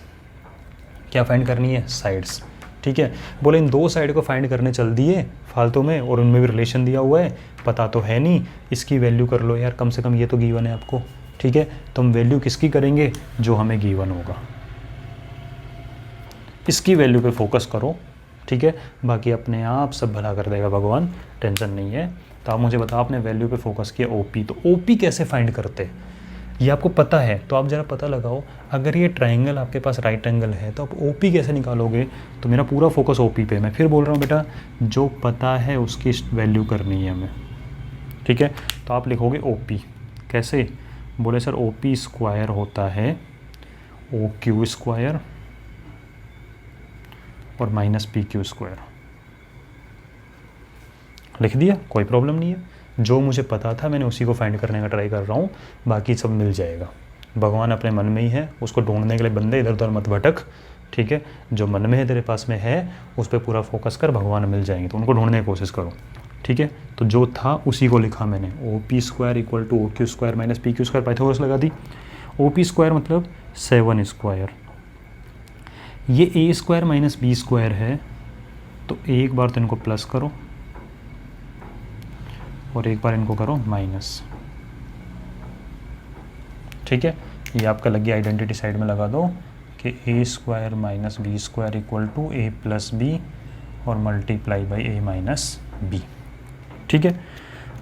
क्या फाइंड करनी है? साइड्स, ठीक है। बोले इन 2 साइड को फाइंड करने चल दिए फालतू में, और उनमें भी रिलेशन दिया हुआ है, पता तो है नहीं, इसकी वैल्यू कर लो यार, कम से कम ये तो गिवन है आपको, ठीक है। तो हम वैल्यू किसकी करेंगे, जो हमें गिवन होगा, इसकी वैल्यू पे फोकस करो, ठीक है। बाकी अपने आप सब भला कर देगा भगवान, टेंशन नहीं है। तो आप मुझे बताओ, आपने वैल्यू पे फोकस किया ओपी, तो ओपी कैसे फाइंड करते हैं ये आपको पता है, तो आप ज़रा पता लगाओ। अगर ये ट्राइंगल आपके पास राइट एंगल है तो आप ओपी कैसे निकालोगे। तो मेरा पूरा फोकस ओपी पे, मैं फिर बोल रहा हूँ बेटा, जो पता है उसकी वैल्यू करनी है हमें, ठीक है। तो आप लिखोगे ओपी कैसे, बोले सर ओपी स्क्वायर होता है ओ क्यू स्क्वायर और माइनस पी क्यू स्क्वायर। लिख दिया, कोई प्रॉब्लम नहीं है। जो मुझे पता था मैंने उसी को फाइंड करने का ट्राई कर रहा हूँ, बाकी सब मिल जाएगा। भगवान अपने मन में ही है, उसको ढूंढने के लिए बंदे इधर उधर मत भटक, ठीक है। जो मन में है तेरे पास में है उस पर पूरा फोकस कर, भगवान मिल जाएंगे, तो उनको ढूंढने की कोशिश करो, ठीक है। तो जो था उसी को लिखा मैंने, O P square equal to O Q square minus P Q square, Pythagoras लगा दी। ओ पी स्क्वायर मतलब 7 स्क्वायर, ये A square minus B square है, तो एक बार तो इनको प्लस करो और एक बार इनको करो माइनस, ठीक है। ये आपका लग गया, आइडेंटिटी साइड में लगा दो कि a square minus B square equal to a plus b और multiply by a minus b, ठीक है।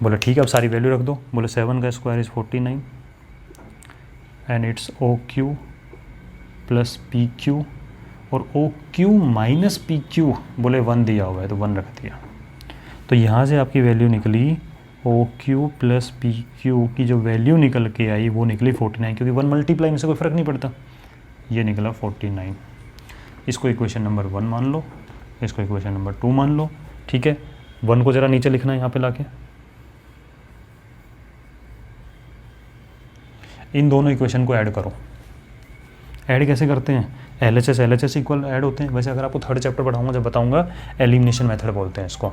बोले ठीक है, अब सारी वैल्यू रख दो। बोले 7 का square is 49 and it's o Q plus P q और o q minus P q, बोले 1 दिया हुआ है तो 1 रख दिया। तो यहाँ से आपकी वैल्यू निकली O Q plus P Q की जो वैल्यू निकल के आई वो निकली 49, क्योंकि 1 मल्टीप्लाई में से कोई फ़र्क नहीं पड़ता, ये निकला 49। इसको इक्वेशन नंबर 1 मान लो, इसको इक्वेशन नंबर 2 मान लो, ठीक है। 1 को ज़रा नीचे लिखना है यहाँ पे लाके, इन दोनों इक्वेशन को ऐड करो। ऐड कैसे करते हैं, LHS इक्वल ऐड होते हैं। वैसे अगर आपको थर्ड चैप्टर पढ़ाऊंगा जब बताऊंगा, एलिमिनेशन मेथड बोलते हैं इसको,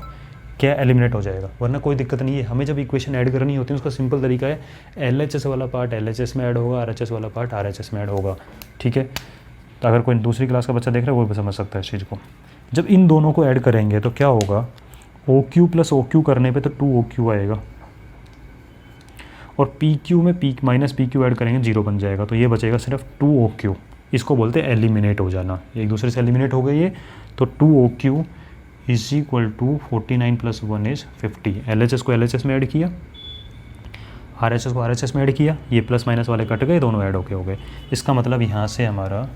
क्या एलिमिनेट हो जाएगा, वरना कोई दिक्कत नहीं है। हमें जब इक्वेशन ऐड करनी होती है उसका सिंपल तरीका है, LHS वाला पार्ट LHS में ऐड होगा, RHS वाला पार्ट RHS में ऐड होगा, ठीक है। तो अगर कोई दूसरी क्लास का बच्चा देख रहा है वो भी समझ सकता है इस चीज़ को। जब इन दोनों को ऐड करेंगे तो क्या होगा, O Q plus O Q करने पे तो 2 OQ आएगा, और पी क्यू में P minus P Q add करेंगे 0 बन जाएगा, तो ये बचेगा सिर्फ 2 OQ। इसको बोलते हैं एलिमिनेट हो जाना, एक दूसरे से एलिमिनेट हो गई ये। तो 2 OQ is equal to 49 plus 1 is 50। LHS को LHS में ऐड किया, RHS को RHS में ऐड किया, ये प्लस माइनस वाले कट गए, दोनों ऐड होके हो गए। इसका मतलब यहाँ से हमारा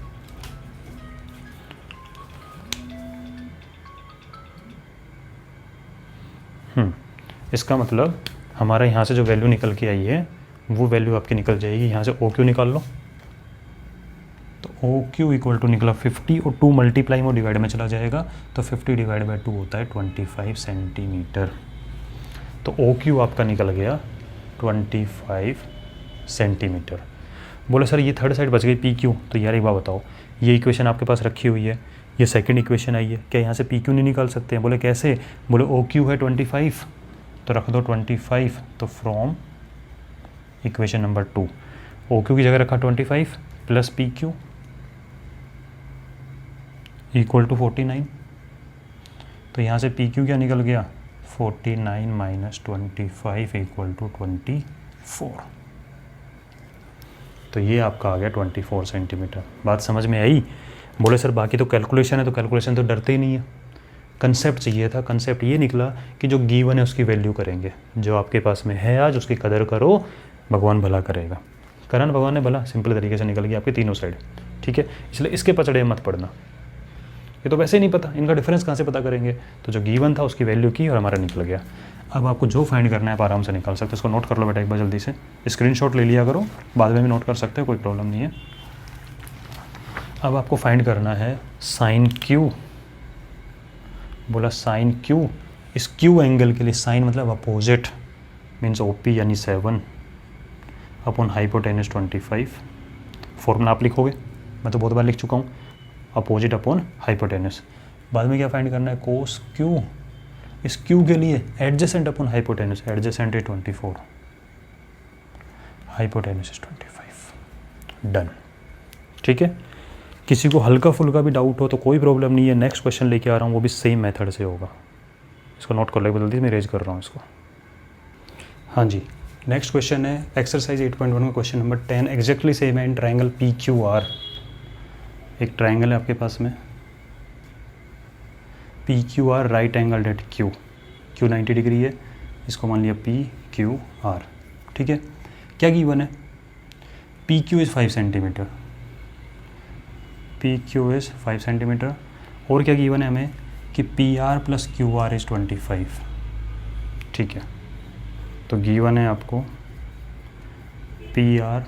इसका मतलब हमारा यहाँ से जो वैल्यू निकल के आई है वो वैल्यू आपकी निकल जाएगी। यहाँ से OQ निकाल लो, तो OQ इक्वल टू निकला 50 और 2 मल्टीप्लाई में डिवाइड में चला जाएगा, तो 50 डिवाइड बाई 2 होता है 25 सेंटीमीटर। तो OQ आपका निकल गया 25 सेंटीमीटर। बोले सर ये थर्ड साइड बच गई PQ, तो यार एक बात बताओ, ये इक्वेशन आपके पास रखी हुई है, ये सेकंड इक्वेशन आई है, क्या यहाँ से PQ नहीं निकाल सकते हैं। बोले कैसे, बोले OQ है 25 तो रख दो 25, तो फ्रॉम इक्वेशन नंबर 2 OQ की जगह रखा 25 प्लस PQ इक्वल टू 49। तो यहाँ से PQ क्या निकल गया, 49 माइनस 25 इक्वल टू 24। तो ये आपका आ गया 24 सेंटीमीटर। बात समझ में आई। बोले सर बाकी तो कैलकुलेशन है, तो कैलकुलेशन तो डरते ही नहीं है, कंसेप्ट चाहिए था। कंसेप्ट ये निकला कि जो गिवन है उसकी वैल्यू करेंगे, जो आपके पास में है आज उसकी कदर करो, भगवान भला करेगा। करण भगवान ने भला सिंपल तरीके से निकल गया आपके तीनों साइड, ठीक है। इसलिए इसके पचड़े मत पड़ना, ये तो वैसे ही नहीं पता, इनका डिफरेंस कहाँ से पता करेंगे। तो जो गिवन था उसकी वैल्यू की और हमारा निकल गया। अब आपको जो फाइंड करना है आप आराम से निकाल सकते हो। इसको नोट कर लो बेटा एक बार जल्दी से, स्क्रीनशॉट ले लिया करो, बाद में भी नोट कर सकते हो, कोई प्रॉब्लम नहीं है। अब आपको फाइंड करना है साइन क्यू। बोला साइन क्यू, इस क्यू एंगल के लिए साइन मतलब अपोजिट, मीन्स ओपी यानी 7 अपॉन हाइपोटेनस 25। फॉर्मूला आप लिखोगे, मैं तो बहुत बार लिख चुका हूँ, अपोजिट अपॉन हाइपोटेनस। बाद में क्या फाइंड करना है, कोस क्यू, इस क्यू के लिए एडजेसेंट अपॉन हाइपोटेनस, एडजेसेंट है 24, हाइपोटेनस इज 25। डन, ठीक है। किसी को हल्का फुल्का भी डाउट हो तो कोई प्रॉब्लम नहीं है, नेक्स्ट क्वेश्चन लेके आ रहा हूँ वो भी सेम मेथड से होगा। इसको नोट कर लो जल्दी, मैं रेज कर रहा हूँ इसको। हाँ जी, नेक्स्ट क्वेश्चन है एक्सरसाइज 8.1 का क्वेश्चन नंबर 10। एग्जैक्टली सेम है in triangle P Q R. एक ट्राइंगल है आपके पास में P Q R, right angle at Q 90 degree है, इसको मान लिया पी क्यू आर। ठीक है, क्या गिवन है? P Q is 5 centimetre, P Q is 5 centimetre. और क्या गिवन है हमें कि P R plus Q R is 25। ठीक है, तो गिवन है आपको P R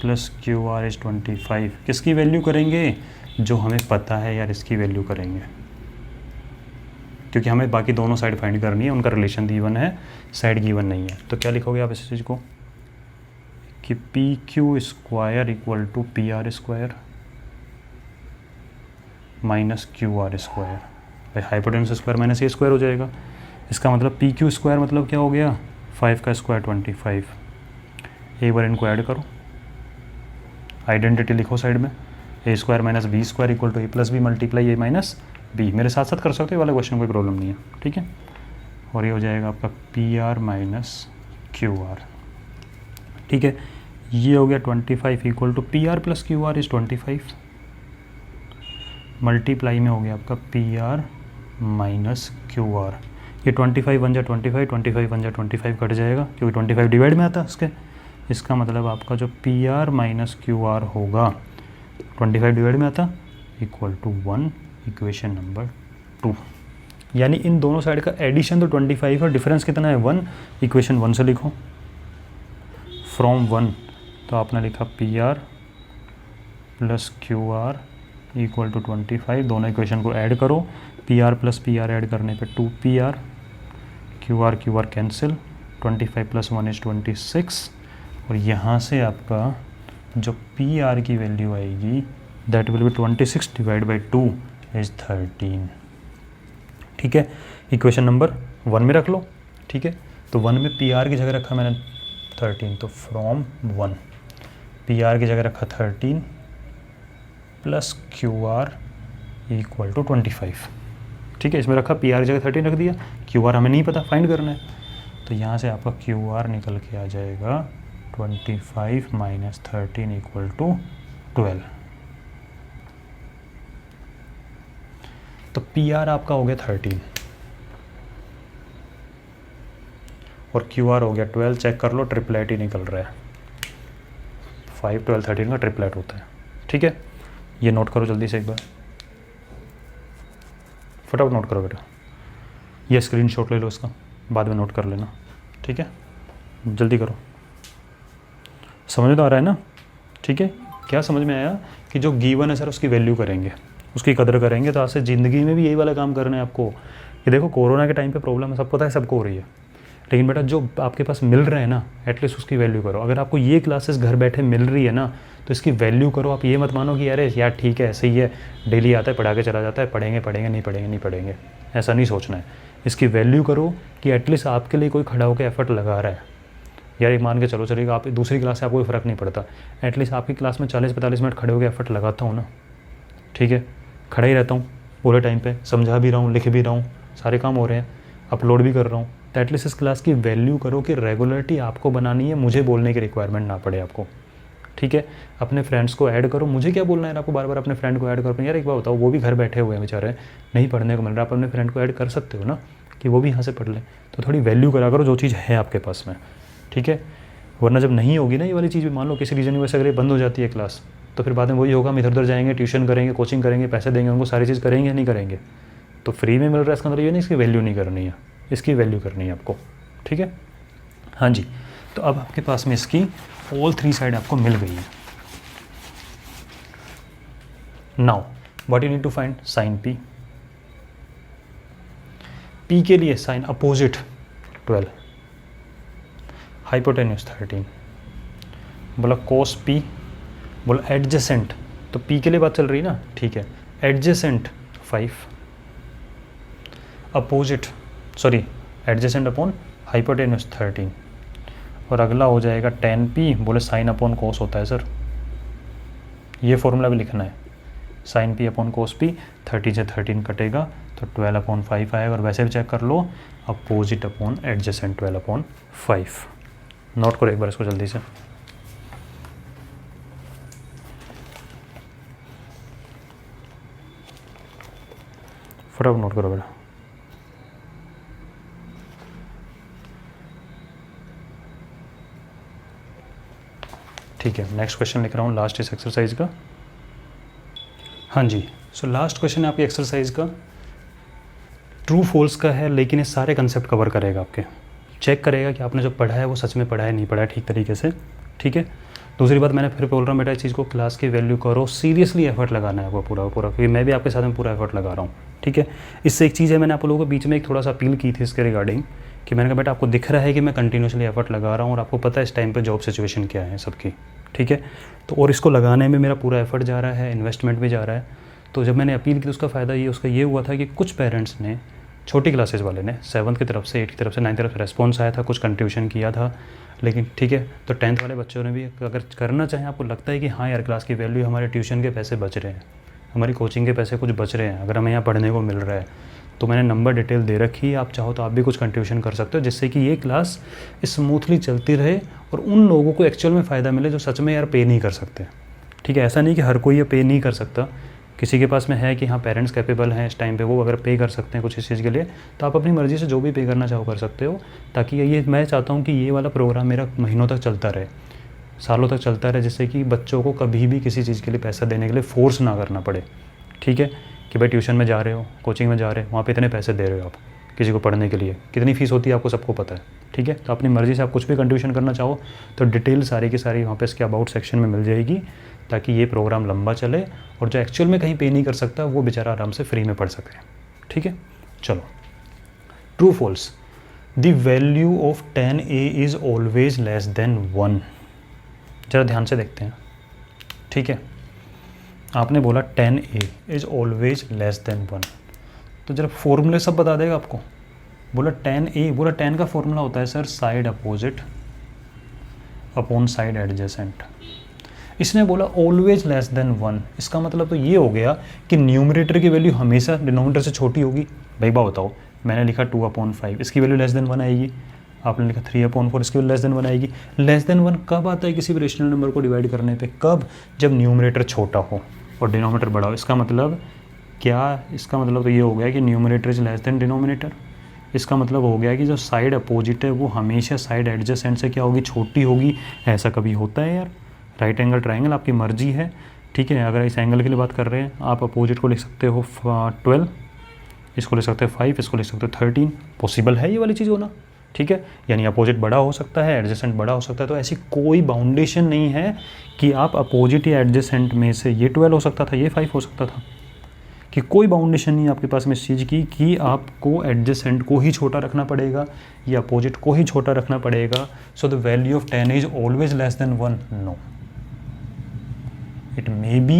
plus Q R is 25। किसकी वैल्यू करेंगे? जो हमें पता है यार, इसकी वैल्यू करेंगे, क्योंकि हमें बाकी दोनों साइड फाइंड करनी है, उनका रिलेशन गिवन है, साइड गिवन नहीं है। तो क्या लिखोगे आप इस चीज़ को कि P Q square equal to P R square minus Q R square. भाई hypotenuse square minus A square हो जाएगा। इसका मतलब पी क्यू स्क्वायर मतलब क्या हो गया? 5 का स्क्वायर 25। एक बार इनको ऐड करो, आइडेंटिटी लिखो साइड में, a square minus B square equal to a plus b multiply a minus b. मेरे साथ साथ कर सकते हो, वाला क्वेश्चन कोई प्रॉब्लम नहीं है। ठीक है, और ये हो जाएगा आपका P R minus Q R. ठीक है, ये हो गया 25 equal to P R plus Q R is 25 multiply में हो गया आपका P R minus Q R. ये 25 1 जा 25, 25 1 जा 25 कट जाएगा, क्योंकि 25 डिवाइड में आता है इसके। इसका मतलब आपका जो पी आर माइनस क्यू आर होगा 25 डिवाइड में आता इक्वल टू 1, इक्वेशन नंबर 2। यानी इन दोनों साइड का एडिशन तो 25 है, डिफरेंस कितना है? 1। इक्वेशन 1 से लिखो, फ्रॉम 1 तो आपने लिखा P R plus Q R equal to 25। दोनों इक्वेशन को ऐड करो, P R plus P R add करने पे 2 P R, Q R cancel, 25 plus 1 is 26। और यहाँ से आपका जो पी आर की वैल्यू आएगी that will be 26 divide by 2 is 13। ठीक है, इक्वेशन नंबर 1 में रख लो। ठीक है, तो 1 में पी आर की जगह रखा मैंने 13, तो फ्रॉम 1 पी आर की जगह रखा 13 plus Q R equal to 25। ठीक है, इसमें रखा पी आर की जगह 13 रख दिया, क्यू आर हमें नहीं पता, फाइंड करना है। तो यहाँ से आपका क्यू आर निकल के आ जाएगा 25 माइनस 13 इक्वल टू 12। तो पी आर आपका हो गया 13 और क्यू आर हो गया 12। चेक कर लो, ट्रिपलेट ही निकल रहा है। 5 12 13 का ट्रिपलेट होता है। ठीक है, ये नोट करो जल्दी से एक बार, फटाफट नोट करो बेटा। ये स्क्रीनशॉट ले लो इसका, बाद में नोट कर लेना। ठीक है, जल्दी करो। समझ में तो आ रहा है ना? ठीक है, क्या समझ में आया कि जो गिवन है सर उसकी वैल्यू करेंगे, उसकी कदर करेंगे। तो आज से ज़िंदगी में भी यही वाला काम करना है आपको। कि देखो कोरोना के टाइम पे प्रॉब्लम है, सबको पता है, सबको हो रही है, लेकिन बेटा जो आपके पास मिल रहा है ना, एटलीस्ट उसकी वैल्यू करो। अगर आपको ये क्लासेस घर बैठे मिल रही है ना, तो इसकी वैल्यू करो। आप ये मत मानो कि अरे यार ठीक है ऐसे ही है, डेली आता है पढ़ा के चला जाता है, पढ़ेंगे नहीं पढ़ेंगे, ऐसा नहीं सोचना है। इसकी वैल्यू करो कि एटलीस्ट आपके लिए कोई खड़ा होकर एफर्ट लगा रहा है। यार एक मान के चलो चलेगा, आप दूसरी क्लास से आपको कोई फ़र्क नहीं पड़ता, एटलीस्ट आपकी क्लास में 40-45 मिनट खड़े होकर एफर्ट लगाता हूँ ना। ठीक है, खड़ा ही रहता हूँ पूरे टाइम पे, समझा भी रहा हूँ, लिख भी रहा हूँ, सारे काम हो रहे हैं, अपलोड भी कर रहा हूँ। तो एटलीस्ट इस क्लास की वैल्यू करो कि रेगुलरिटी आपको बनानी है, मुझे बोलने की रिक्वायरमेंट ना पड़े आपको। ठीक है, अपने फ्रेंड्स को ऐड करो। मुझे क्या बोलना है आपको, बार बार अपने फ्रेंड को ऐड करो। यार एक बार बताओ, वो भी घर बैठे हुए हैं बेचारे, नहीं पढ़ने को मिल रहा, आप अपने फ्रेंड को ऐड कर सकते हो ना, कि वो भी यहाँ से पढ़ लें। तो थोड़ी वैल्यू करा करो जो चीज़ है आपके पास में। ठीक है, वरना जब नहीं होगी ना ये वाली चीज़ भी, मान लो किसी रीज़न की वजह से अगर ये बंद हो जाती है क्लास, तो फिर बाद में वही होगा, हम इधर उधर जाएंगे, ट्यूशन करेंगे, कोचिंग करेंगे, पैसे देंगे उनको, सारी चीज़ करेंगे नहीं करेंगे। तो फ्री में मिल रहा है इसका मतलब ये नहीं इसकी वैल्यू नहीं करनी है, इसकी वैल्यू करनी है आपको। ठीक है, हाँ जी। तो अब आपके पास में इसकी ऑल 3 साइड आपको मिल गई है। Now what you need to find? Sine P. P के लिए साइन अपोजिट 12, हाइपोटेन्यूज 13, बोला कोस पी, बोला एडजेसेंट, तो पी के लिए बात चल रही है ना, ठीक है, adjacent 5, opposite sorry adjacent upon hypotenuse 13, और अगला हो जाएगा tan p, बोले साइन अपॉन कोस होता है सर, ये फॉर्मूला भी लिखना है, sine p upon cos p, 30 से 13 कटेगा तो 12 अपॉन 5 आएगा। और वैसे भी चेक कर लो, opposite upon adjacent 12 upon 5। Note करो एक बार इसको जल्दी से। फटाफट नोट करो बेटा। ठीक है, नेक्स्ट क्वेश्चन लिख रहा हूँ लास्ट इस एक्सरसाइज का। हाँ जी, सो लास्ट क्वेश्चन है आपकी एक्सरसाइज का, ट्रू फॉल्स का है, लेकिन ये सारे कंसेप्ट कवर करेगा आपके, चेक करेगा कि आपने जो पढ़ा है वो सच में पढ़ा है नहीं पढ़ा है ठीक तरीके से। ठीक है, दूसरी बात मैंने फिर बोल रहा हूँ बेटा, इस चीज़ को क्लास की वैल्यू करो, सीरियसली एफर्ट लगाना है आपको पूरा पूरा, क्योंकि मैं भी आपके साथ में पूरा एफर्ट लगा रहा हूँ। ठीक है, इससे एक चीज़ है, मैंने आप लोगों को बीच में एक थोड़ा सा अपील की थी इसके रिगार्डिंग, कि मैंने कहा बेटा आपको दिख रहा है कि मैं कंटिन्यूसली एफर्ट लगा रहा हूँ और आपको पता है इस टाइम पे जॉब सिचुएशन क्या है सबकी। ठीक है, तो और इसको लगाने में मेरा पूरा एफर्ट जा रहा है, इन्वेस्टमेंट भी जा रहा है। तो जब मैंने अपील की तो उसका फ़ायदा उसका ये हुआ था कि कुछ पेरेंट्स ने, छोटी क्लासेस वाले ने, 7th की तरफ से, 8th की तरफ से, 9th की तरफ से रेस्पॉन्स आया था, कुछ कंट्रीब्यूशन किया था। लेकिन ठीक है, तो 10th वाले बच्चों ने भी अगर करना चाहें, आपको लगता है कि हाँ यार क्लास की वैल्यू, हमारे ट्यूशन के पैसे बच रहे हैं, हमारी कोचिंग के पैसे कुछ बच रहे हैं, अगर हमें यहाँ पढ़ने को मिल रहा है, तो मैंने नंबर डिटेल दे रखी है, आप चाहो तो आप भी कुछ कंट्रीब्यूशन कर सकते हो, जिससे कि ये क्लास स्मूथली चलती रहे और उन लोगों को एक्चुअल में फ़ायदा मिले जो सच में यार पे नहीं कर सकते। ठीक है, ऐसा नहीं कि हर कोई ये पे नहीं कर सकता, किसी के पास में है कि हाँ पेरेंट्स कैपेबल हैं इस टाइम पे, वो अगर पे कर सकते हैं कुछ इस चीज़ के लिए, तो आप अपनी मर्ज़ी से जो भी पे करना चाहो कर सकते हो, ताकि ये मैं चाहता हूँ कि ये वाला प्रोग्राम मेरा महीनों तक चलता रहे, सालों तक चलता रहे, जिससे कि बच्चों को कभी भी किसी चीज़ के लिए पैसा देने के लिए फोर्स ना करना पड़े। ठीक है, कि भाई ट्यूशन में जा रहे हो, कोचिंग में जा रहे हो, वहाँ पे इतने पैसे दे रहे हो आप किसी को पढ़ने के लिए, कितनी फ़ीस होती है आपको सबको पता है। ठीक है, तो अपनी मर्ज़ी से आप कुछ भी कंट्रीब्यूशन करना चाहो तो डिटेल सारी की सारी वहाँ पे इसके अबाउट सेक्शन में मिल जाएगी, ताकि ये प्रोग्राम लंबा चले और जो एक्चुअल में कहीं पे नहीं कर सकता वो बेचारा आराम से फ्री में पढ़ सके। ठीक है, चलो, true false, the value of 10a is always less than 1। ज़रा ध्यान से देखते हैं। ठीक है, आपने बोला 10a is always less than 1, तो जरा फॉर्मूले सब बता देगा आपको। बोला 10a, बोला 10 का फॉर्मूला होता है sir side opposite upon side adjacent. इसने बोला ऑलवेज लेस देन 1, इसका मतलब तो ये हो गया कि न्यूमरेटर की वैल्यू हमेशा डिनोमिनेटर से छोटी होगी। भाई बात बताओ, मैंने लिखा 2/5, इसकी वैल्यू लेस देन 1 आएगी। आपने लिखा 3/4, इसकी वैल्यू लेस देन 1 आएगी। लेस देन 1 कब आता है किसी भी रेशनल नंबर को डिवाइड करने पे? कब? जब न्यूमरेटर छोटा हो और डिनोमिनेटर बड़ा हो। इसका मतलब क्या? इसका मतलब तो ये हो गया कि numerator is less than denominator. इसका मतलब हो गया कि जो साइड अपोजिट है वो हमेशा साइड एडजेसेंट से क्या होगी? छोटी होगी। ऐसा कभी होता है यार? राइट एंगल ट्राइंगल आपकी मर्जी है, ठीक है। अगर इस एंगल के लिए बात कर रहे हैं, आप अपोजिट को लिख सकते हो 12, इसको लिख सकते हो 5, इसको लिख सकते हो 13। पॉसिबल है ये वाली चीज़ होना, ठीक है। यानी अपोजिट बड़ा हो सकता है, एडजेसेंट बड़ा हो सकता है। तो ऐसी कोई बाउंडेशन नहीं है कि आप अपोजिट या एडजेसेंट में से ये 12 हो सकता था, ये 5 हो सकता था, कि कोई बाउंडेशन नहीं है आपके पास में इस चीज़ की कि आपको एडजेसेंट को ही छोटा रखना पड़ेगा या अपोजिट को ही छोटा रखना पड़ेगा। So the value of 10 is always less than 1? No, it may be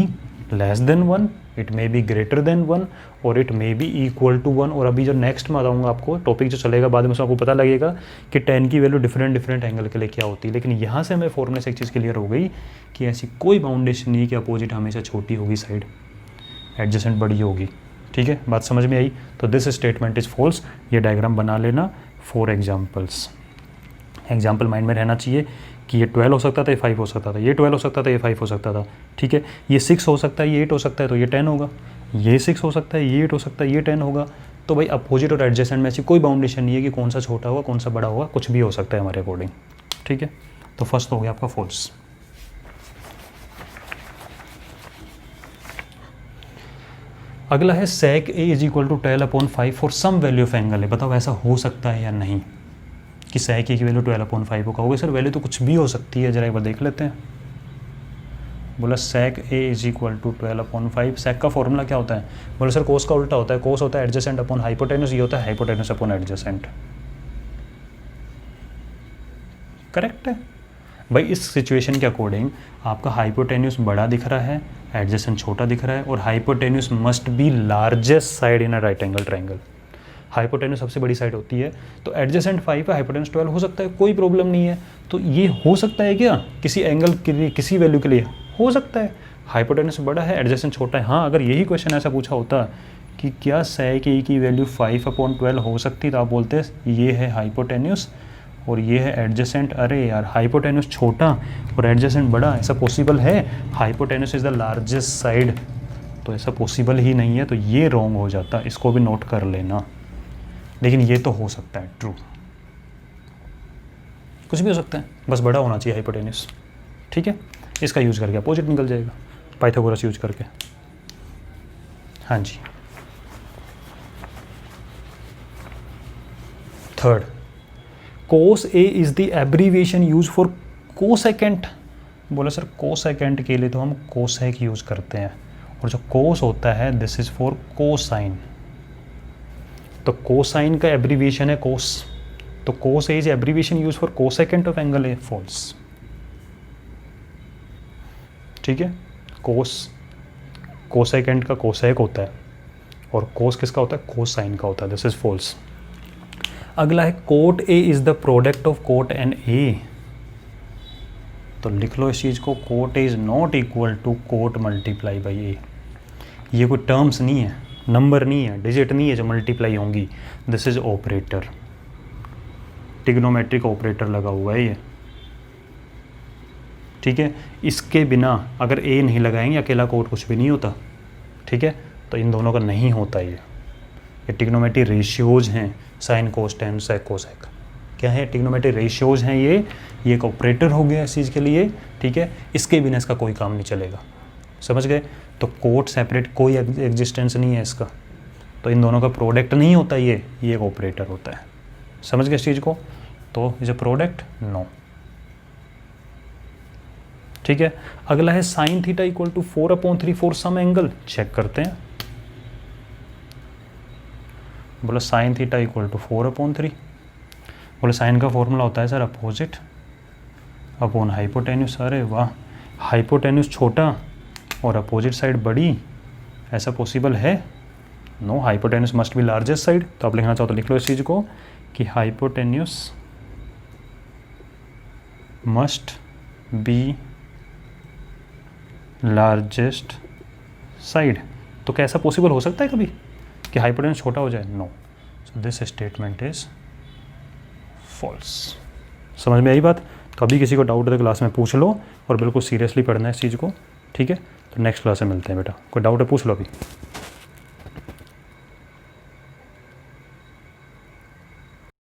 less than 1, it may be greater than 1 और it may be equal to 1। और अभी जो नेक्स्ट में बताऊंगा आपको टॉपिक जो चलेगा बाद में, उसमें आपको पता लगेगा कि 10 की वैल्यू डिफरेंट एंगल के लिए क्या होती है। लेकिन यहाँ से हमें फॉर्मूले से एक चीज़ क्लियर हो गई कि ऐसी कोई बाउंडेशन नहीं है कि अपोजिट हमेशा छोटी होगी, साइड एडजेसेंट बड़ी होगी, ठीक है। बात समझ में आई? तो दिस स्टेटमेंट इज़ फॉल्स। ये डायग्राम बना लेना फॉर एग्जाम्पल्स। एग्जाम्पल माइंड में रहना चाहिए कि ये 12 हो सकता था, ये 5 हो सकता था, ये 12 हो सकता था, ये 5 हो सकता था, ठीक है। ये 6 हो सकता है, ये 8 हो सकता है, तो ये 10 होगा। ये 6 हो सकता है, ये 8 हो सकता है, ये 10 होगा। तो भाई अपोजिट और एडजेसेंट में ऐसी कोई बाउंडेशन नहीं है कि कौन सा छोटा होगा कौन सा बड़ा होगा, कुछ भी हो सकता है हमारे अकॉर्डिंग, ठीक है। तो फर्स्ट हो गया आपका फॉल्स। अगला है sec a is equal to 12/5 for some value of angle है। बताओ ऐसा हो सकता है या नहीं कि sec a की वैल्यू 12/5 हो? कहोगे सर वैल्यू तो कुछ भी हो सकती है, जरा एक बार देख लेते हैं। बोला sec a is equal to 12/5। sec का फॉर्मूला क्या होता है? बोला सर कोस का उल्टा होता है, कोस होता है एडजेसेंट अपॉन हाइपोटेन्यूस, ये होता है हाइपोटेन्यूस अपॉन एडजेसेंट। करेक्ट है भाई। इस सिचुएशन के अकॉर्डिंग आपका हाइपोटेन्यूस बड़ा दिख रहा है, एडजेसेंट छोटा दिख रहा है, और hypotenuse must be largest side in a right angle triangle. Hypotenuse सबसे बड़ी साइड होती है, तो एडजेसेंट 5 है, हाइपोटेन्यूस 12 हो सकता है, कोई प्रॉब्लम नहीं है। तो ये हो सकता है क्या किसी एंगल के लिए, किसी वैल्यू के लिए हो सकता है। हाइपोटेन्यूस बड़ा है, एडजेसेंट छोटा है। हाँ, अगर यही क्वेश्चन ऐसा पूछा होता कि क्या sec a की वैल्यू 5/12 हो सकती, तो आप बोलते ये है हाइपोटेन्यूस और ये है एडजेसेंट। अरे यार हाइपोटेन्यूस छोटा और एडजेसेंट बड़ा, ऐसा पॉसिबल है? Hypotenuse is the largest side, तो ऐसा पॉसिबल ही नहीं है, तो ये रॉन्ग हो जाता, इसको भी नोट कर लेना। लेकिन ये तो हो सकता है ट्रू, कुछ भी हो सकता है, बस बड़ा होना चाहिए हाइपोटेन्यूस। ठीक है, इसका यूज़ करके अपोजिट निकल जाएगा, पाइथागोरस यूज करके। हाँ जी। Third, cos a is the abbreviation use for cosecant. बोला सर कोसेकेंट के लिए तो हम कोसेक यूज़ करते हैं, और जो कोस होता है दिस इज़ फॉर कोसाइन। तो कोसाइन का एब्रीविएशन है कोस, तो cos a is abbreviation use for cosecant of angle a, false. ठीक है, कोसेकेंट का कोसेक होता है और कोस किसका होता है? कोसाइन का होता है, दिस इज फॉल्स। अगला है cot a is the product of cot n a. तो लिख लो इस चीज़ को, cot a is not equal to cot multiply by a. ये कोई टर्म्स नहीं है, नंबर नहीं है, डिजिट नहीं है जो मल्टीप्लाई होंगी, this is operator, trigonometric operator लगा हुआ है ये। ठीक है, इसके बिना अगर ए नहीं लगाएंगे अकेला कोट कुछ भी नहीं होता। ठीक है, तो इन दोनों का नहीं होता ये ट्रिग्नोमेट्रिक रेशियोज हैं, sine cos tan sec cosec. क्या है? ट्रिग्नोमेट्रिक रेशियोज हैं ये एक ऑपरेटर हो गया इस चीज़ के लिए। ठीक है, इसके बिना इसका कोई काम नहीं चलेगा, समझ गए? तो कोट सेपरेट कोई एग्जिस्टेंस नहीं है इसका, तो इन दोनों का प्रोडक्ट नहीं होता ये एक ऑपरेटर होता है, समझ गए इस चीज़ को? तो इज अ प्रोडक्ट नो। ठीक है, अगला है sine theta equal to 4/3 for some angle. Check करते हैं, बोला साइन थीटा इक्वल टू 4/3। बोले साइन का फॉर्मूला होता है सर अपोजिट अपॉन हाइपोटेन्यूस। अरे वाह, हाइपोटेन्यूस छोटा और अपोजिट साइड बड़ी, ऐसा पॉसिबल है? No, hypotenuse must be largest side. तो आप लिखना चाहो तो लिख लो इस चीज़ को कि hypotenuse must be largest side. तो क्या ऐसा पॉसिबल हो सकता है कभी कि हाइपोटेन्यूस छोटा हो जाए? No, so this statement is false. समझ में आई बात? तो अभी किसी को डाउट है तो क्लास में पूछ लो, और बिल्कुल सीरियसली पढ़ना है इस चीज़ को। ठीक है, तो नेक्स्ट क्लास में मिलते हैं बेटा। कोई डाउट है पूछ लो अभी।